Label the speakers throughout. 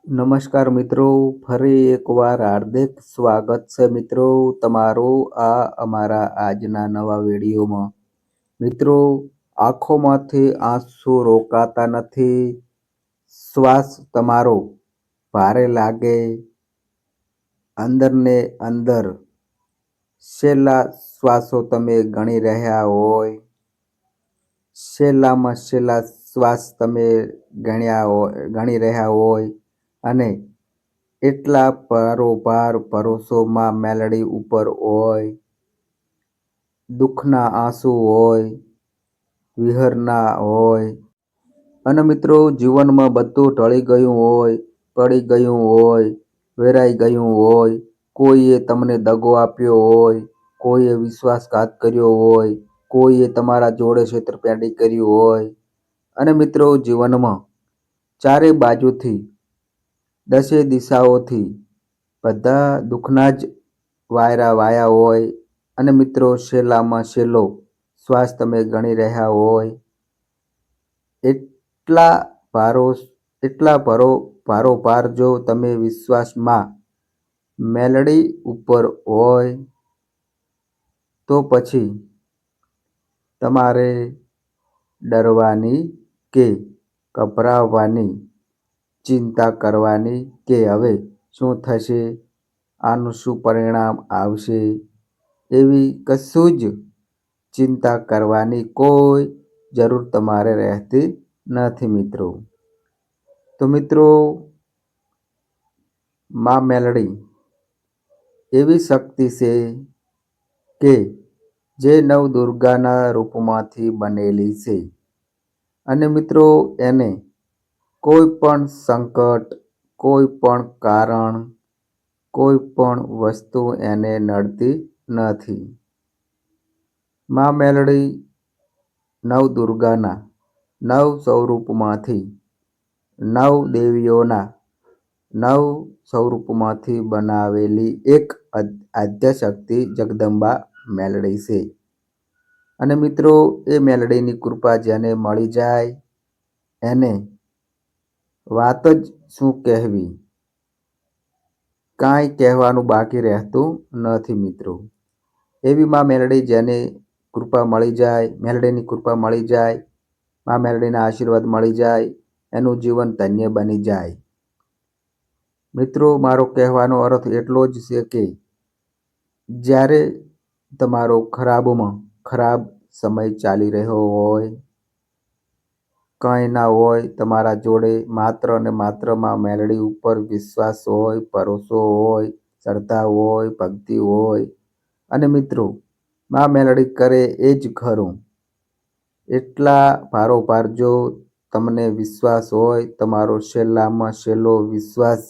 Speaker 1: નમસ્કાર મિત્રો, ફરી એકવાર હાર્દિક સ્વાગત છે મિત્રો તમારું આ અમારા આજના નવા વિડીયોમાં। મિત્રો, આંખોમાંથી આંસુ રોકાતા નથી, શ્વાસ તમારો ભારે લાગે, અંદરને અંદર છેલ્લા શ્વાસો તમે ગણી રહ્યા હોય, છેલ્લામાં છેલ્લા શ્વાસ તમે ગણી રહ્યા હોય અને એટલા ભારોભાર ભરોસોમાં મેલડી ઉપર હોય, દુઃખના આંસુ હોય, વિહરના હોય અને મિત્રો જીવનમાં બધું ઢળી ગયું હોય, પડી ગયું હોય, વેરાઈ ગયું હોય, કોઈએ તમને દગો આપ્યો હોય, કોઈએ વિશ્વાસઘાત કર્યો હોય, કોઈએ તમારા જોડે છેતરપિંડી કરી હોય અને મિત્રો જીવનમાં ચારે બાજુથી દસે દિશાઓથી બધા દુઃખના જ વાયરા વાયા હોય અને મિત્રો છેલ્લામાં છેલ્લો શ્વાસ તમે ગણી રહ્યા હોય, એટલા ભારોભાર જો તમે વિશ્વાસમાં મેલડી ઉપર હોય તો પછી તમારે ડરવાની કે ગભરાવાની, ચિંતા કરવાની કે હવે શું થશે, આનું શું પરિણામ આવશે, એવી કશું જ ચિંતા કરવાની કોઈ જરૂર તમારે રહેતી નથી મિત્રો। તો મિત્રો, માં મેલડી એવી શક્તિ છે કે જે નવદુર્ગાના રૂપમાંથી બનેલી છે અને મિત્રો એને કોઈ પણ સંકટ, કોઈ પણ કારણ, કોઈ પણ વસ્તુ એને નડતી નથી। માં મેલડી નવદુર્ગાના 9 સ્વરૂપમાંથી, 9 દેવીઓના 9 સ્વરૂપમાંથી બનાવેલી એક આદ્યશક્તિ જગદંબા મેલડી છે અને મિત્રો એ મેલડીની કૃપા જેને મળી જાય એને વાત જ શું કહેવી, કાંઈ કહેવાનું બાકી રહેતું નથી મિત્રો। એવી માં મેલડી જેને કૃપા મળી જાય, મેલડીની કૃપા મળી જાય, માં મેલડીના આશીર્વાદ મળી જાય, એનું જીવન ધન્ય બની જાય। મિત્રો, મારો કહેવાનો અર્થ એટલો જ છે કે જ્યારે તમારો ખરાબમાં ખરાબ સમય ચાલી રહ્યો હોય, કંઈ ના હોય તમારા જોડે, માત્ર ને માત્ર માં મેલડી ઉપર વિશ્વાસ હોય, ભરોસો હોય, શ્રદ્ધા હોય, ભક્તિ હોય અને મિત્રો માં મેલડી કરે એ જ ખરું। એટલા ભારોભાર જો તમને વિશ્વાસ હોય, તમારો છેલ્લામાં છેલ્લો વિશ્વાસ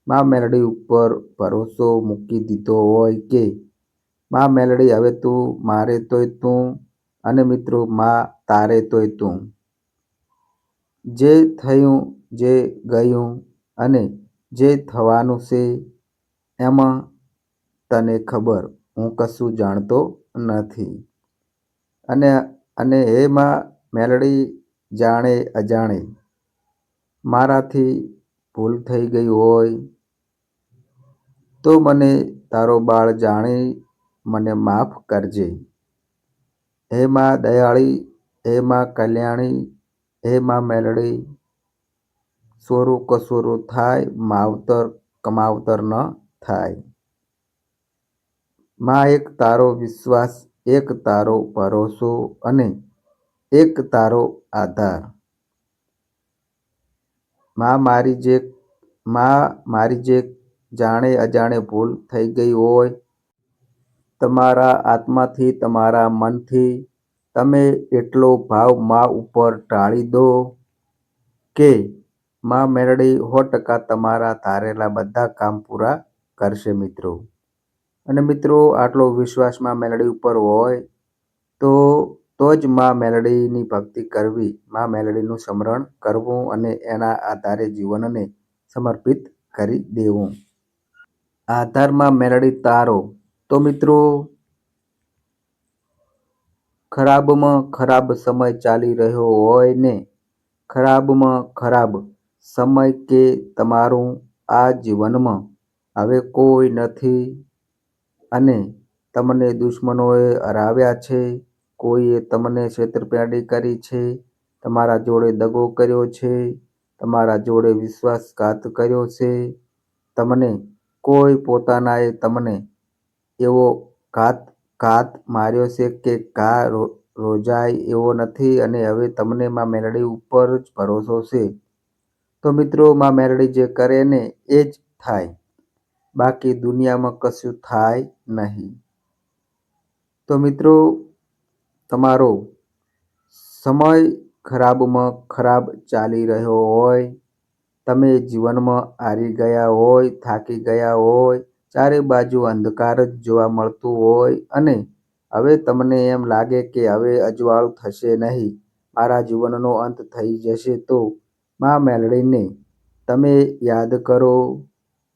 Speaker 1: માં મેલડી ઉપર ભરોસો મૂકી દીધો હોય કે માં મેલડી હવે તું મારે તોય તું અને મિત્રો માં તારે તોય તું, જે થયું, જે ગયું અને જે થવાનું છે એમાં તને ખબર, હું કશું જાણતો નથી અને હે માં મેલડી, જાણે અજાણે મારાથી ભૂલ થઈ ગઈ હોય તો મને તારો બાળ જાણી મને માફ કરજે। હે માં દયાળી, હે માં કલ્યાણી, હે માં મેલડી, સોરું કસોરું થાય, માવતર કમાવતર ન થાય। માં એક તારો વિશ્વાસ, એક તારો ભરોસો અને એક તારો આધાર। માં મારી જે જાણે અજાણે ભૂલ થઈ ગઈ હોય, તમારા આત્માથી, તમારા મનથી તમે એટલો ભાવ માં ઉપર ઢાળી દો કે માં મેલડી 100% તમારા ધારેલા બધા કામ પૂરા કરશે મિત્રો। અને મિત્રો આટલો વિશ્વાસ માં મેલડી ઉપર હોય તો જ માં મેલડીની ભક્તિ કરવી, માં મેલડીનું સ્મરણ કરવું અને એના આધારે જીવનને સમર્પિત કરી દેવું। આધારમાં મેલડી તારો તો મિત્રો ખરાબમાં ખરાબ સમય ચાલી રહ્યો હોય ને ખરાબમાં ખરાબ સમય કે તમારું આ જીવનમાં હવે કોઈ નથી અને તમને દુશ્મનોએ હરાવ્યા છે, કોઈએ તમને છેતરપિંડી કરી છે, તમારા જોડે દગો કર્યો છે, તમારા જોડે વિશ્વાસઘાત કર્યો છે, તમને કોઈ પોતાનાએ તમને એવો ઘાત માર્યો છે કે રોજાય એવો નથી અને હવે તમને માં મેલડી ઉપર જ ભરોસો છે. તો મિત્રો માં મેલડી જે કરે ને એ જ થાય, બાકી દુનિયામાં કશું થાય નહીં. તો મિત્રો તમારો સમય ખરાબમાં ખરાબ ચાલી રહ્યો હોય, તમે જીવનમાં હારી ગયા હોય, થાકી ગયા હોય, ચારે બાજુ અંધકાર જ જોવા મળતું હોય અને હવે તમને એમ લાગે કે હવે અજવાળું થશે નહીં, મારા જીવનનો અંત થઈ જશે, તો માં મેલડીને તમે યાદ કરો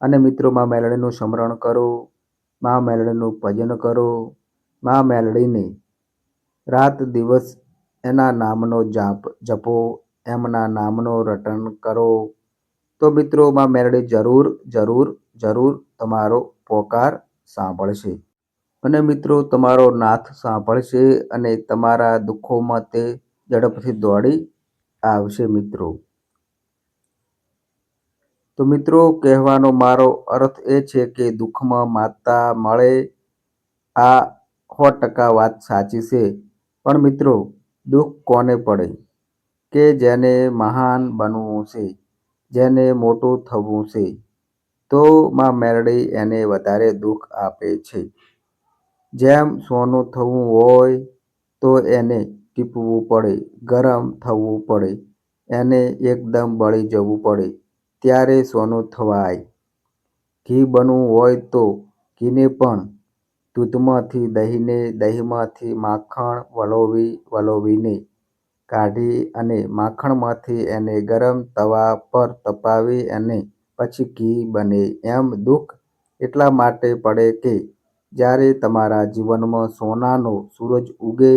Speaker 1: અને મિત્રો માં મેલડીનું સ્મરણ કરો, માં મેલડીનું ભજન કરો, માં મેલડીને રાત દિવસ એના નામનો જપો, એમના નામનો રટણ કરો. તો મિત્રો માં મેલડી જરૂર જરૂર જરૂર તમારો પોકાર સાંભળશે અને મિત્રો તમારો નાથ સાંભળશે અને તમારા દુઃખોમાં તે ઝડપથી દોડી આવશે મિત્રો. તો મિત્રો કહેવાનો મારો અર્થ એ છે કે દુઃખમાં માતા મળે આ 100% વાત સાચી છે, પણ મિત્રો દુઃખ કોને પડે કે જેને મહાન બનવું છે, જેને મોટું થવું છે, તો માં મેલડી એને વધારે દુઃખ આપે છે. જેમ સોનું થવું હોય તો એને ટીપવું પડે, ગરમ થવું પડે, એને એકદમ બળી જવું પડે ત્યારે સોનું થવાય. ઘી બનવું હોય તો ઘીને પણ દૂધમાંથી દહીંને, દહીંમાંથી માખણ વલોવીને કાઢી અને માખણમાંથી એને ગરમ તવા પર તપાવી અને પછી ઘી બને. એમ દુઃખ એટલા માટે પડે કે જ્યારે તમારા જીવનમાં સોનાનો સૂરજ ઉગે.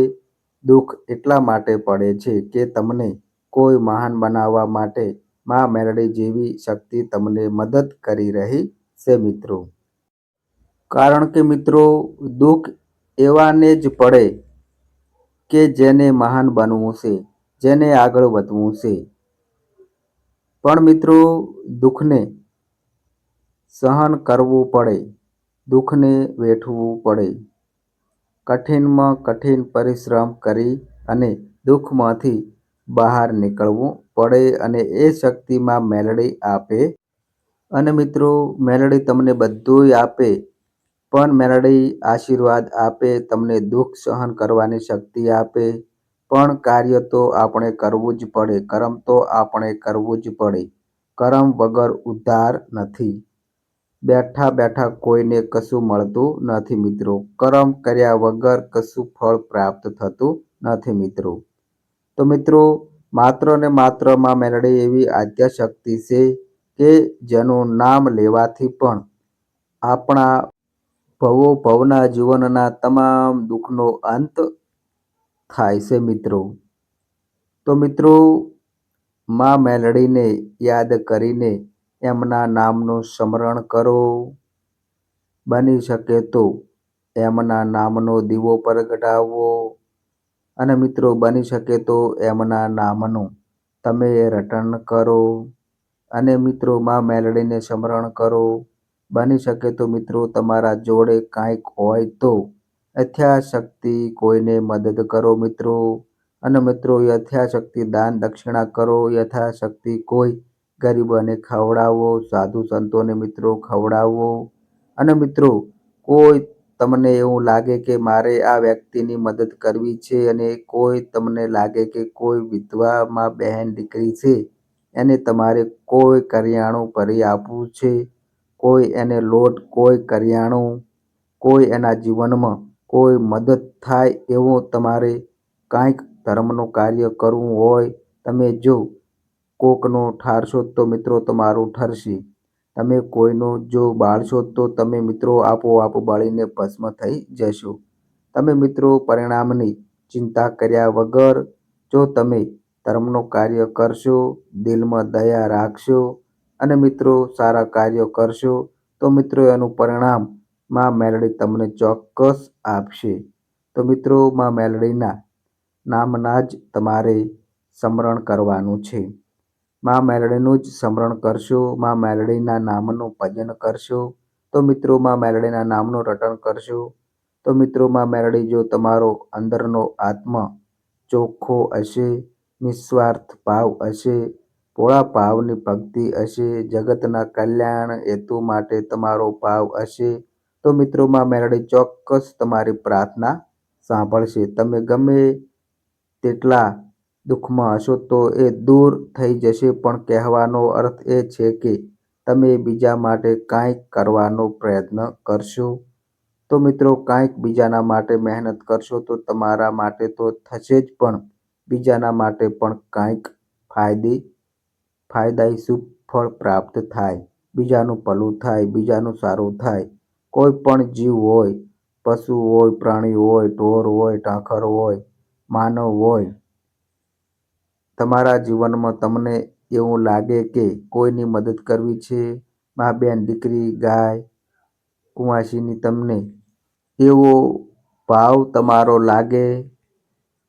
Speaker 1: દુઃખ એટલા માટે પડે છે કે તમને કોઈ મહાન બનાવવા માટે માં મેલડી જેવી શક્તિ તમને મદદ કરી રહી છે મિત્રો. કારણ કે મિત્રો દુઃખ એવાને જ પડે કે જેને મહાન બનવું છે, જેને આગળ વધવું છે. પણ મિત્રો દુઃખને સહન કરવું પડે, દુઃખને વેઠવું પડે, કઠિનમાં કઠિન પરિશ્રમ કરી અને દુઃખમાંથી બહાર નીકળવું પડે અને એ શક્તિ માં મેલડી આપે. અને મિત્રો મેલડી તમને બધુંય આપે, પણ મેલડી આશીર્વાદ આપે, તમને દુઃખ સહન કરવાની શક્તિ આપે, પણ કાર્ય તો આપણે કરવું જ પડે, કર્મ તો આપણે કરવું જ પડે. કર્મ વગર ઉદ્ધાર નથી. બેઠા બેઠા કોઈને કશું મળતું નથી મિત્રો. કર્મ કર્યા વગર કશું ફળ પ્રાપ્ત થતું નથી મિત્રો. તો મિત્રો માત્ર ને માત્ર માં મેલડી એવી આદ્ય શક્તિ છે કે જેનું નામ લેવાથી પણ આપણા ભવના જીવનના તમામ દુઃખનો અંત થાય છે મિત્રો. તો મિત્રો માં મેલડીને યાદ કરીને એમના નામનું સ્મરણ કરો. બની શકે તો એમના નામનો દીવો પ્રગટાવો અને મિત્રો બની શકે તો એમના નામનું તમે રટણ કરો અને મિત્રો માં મેલડીને સ્મરણ કરો. બની શકે તો મિત્રો તમારા જોડે કાંઈક હોય તો યથાશક્તિ કોઈને મદદ કરો મિત્રો. અને મિત્રો યથાશક્તિ દાન દક્ષિણા કરો, યથાશક્તિ કોઈ ગરીબોને ખવડાવો, સાધુ સંતોને મિત્રો ખવડાવો. અને મિત્રો કોઈ તમને એવું લાગે કે મારે આ વ્યક્તિની મદદ કરવી છે અને કોઈ તમને લાગે કે કોઈ વિધવામાં બહેન દીકરી છે એને તમારે કોઈ કરિયાણું ભરી આપવું છે, કોઈ એને લોટ, કોઈ કરિયાણું, કોઈ એના જીવનમાં કોઈ મદદ થાય એવું તમારે કાંઈક ધર્મનું કાર્ય કરવું હોય, તમે જો કોકનું ઠારશો તો મિત્રો તમારું ઠરશે. તમે કોઈનું જો બાળશો તો તમે મિત્રો આપોઆપ બળીને ભસ્મ થઈ જશો. તમે મિત્રો પરિણામની ચિંતા કર્યા વગર જો તમે ધર્મનું કાર્ય કરશો, દિલમાં દયા રાખશો અને મિત્રો સારા કાર્યો કરશો તો મિત્રો એનું પરિણામ માં મેલડી તમને ચોક્કસ આપશે. તો મિત્રો માં મેલડીના નામના જ તમારે સ્મરણ કરવાનું છે. માં મેલડીનું જ સ્મરણ કરશો, માં મેલડીના નામનું ભજન કરશો તો મિત્રો માં મેલડીના નામનું રટણ કરશો તો મિત્રો માં મેલડી જો તમારો અંદરનો આત્મા ચોખ્ખો હશે, નિસ્વાર્થ ભાવ હશે, ભોળા ભાવની ભક્તિ હશે, જગતના કલ્યાણ હેતુ માટે તમારો ભાવ હશે તો મિત્રો માં મેલડી ચોક્કસ તમારી પ્રાર્થના સાંભળશે. તમે ગમે તેટલા દુઃખમાં હશો તો એ દૂર થઈ જશે, પણ કહેવાનો અર્થ એ છે કે તમે બીજા માટે કાંઈક કરવાનો પ્રયત્ન કરશો તો મિત્રો કાંઈક બીજાના માટે મહેનત કરશો તો તમારા માટે તો થશે જ, પણ બીજાના માટે પણ કાંઈક ફાયદાઈ શુભ ફળ પ્રાપ્ત થાય, બીજાનું ભલું થાય, બીજાનું સારું થાય. કોઈ પણ જીવ હોય, પશુ હોય, પ્રાણી હોય, ઢોર હોય, ઢાંખર હોય, માનવ હોય, તમારા જીવનમાં તમને એવું લાગે કે કોઈની મદદ કરવી છે, મા, બેન, દીકરી, ગાય, કુંવાસીની, તમને એવો ભાવ તમારો લાગે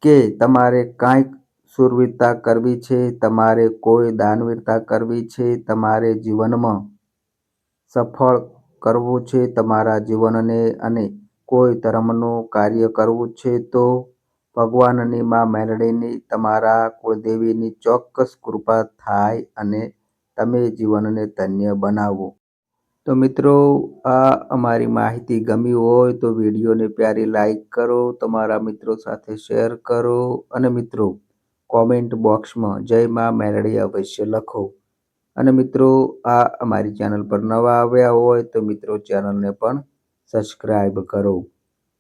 Speaker 1: કે તમારે કાંઈક શૂરવીરતા કરવી છે, તમારે કોઈ દાનવીરતા કરવી છે, તમારે જીવનમાં સફળ કરવું છે તમારા જીવનને અને કોઈ ધર્મનું કાર્ય કરવું છે તો ભગવાનની માં મેલડીની, તમારા કુળદેવીની ચોક્કસ કૃપા થાય અને તમે જીવનને ધન્ય બનાવો. તો મિત્રો આ અમારી માહિતી ગમી હોય તો વિડીયોને પ્યારી લાઈક કરો, તમારા મિત્રો સાથે શેર કરો અને મિત્રો કોમેન્ટ બોક્સમાં જય માં મેલડી અવશ્ય લખો. અને મિત્રો આ અમારી ચેનલ પર નવા આવ્યા હોય તો મિત્રો ચેનલને પણ સબસ્ક્રાઈબ કરો.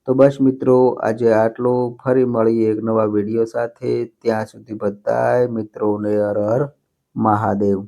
Speaker 1: તો બસ મિત્રો આજે આટલું, ફરી મળીએ એક નવા વિડીયો સાથે. ત્યાં સુધી બધાય મિત્રોને હર હર મહાદેવ.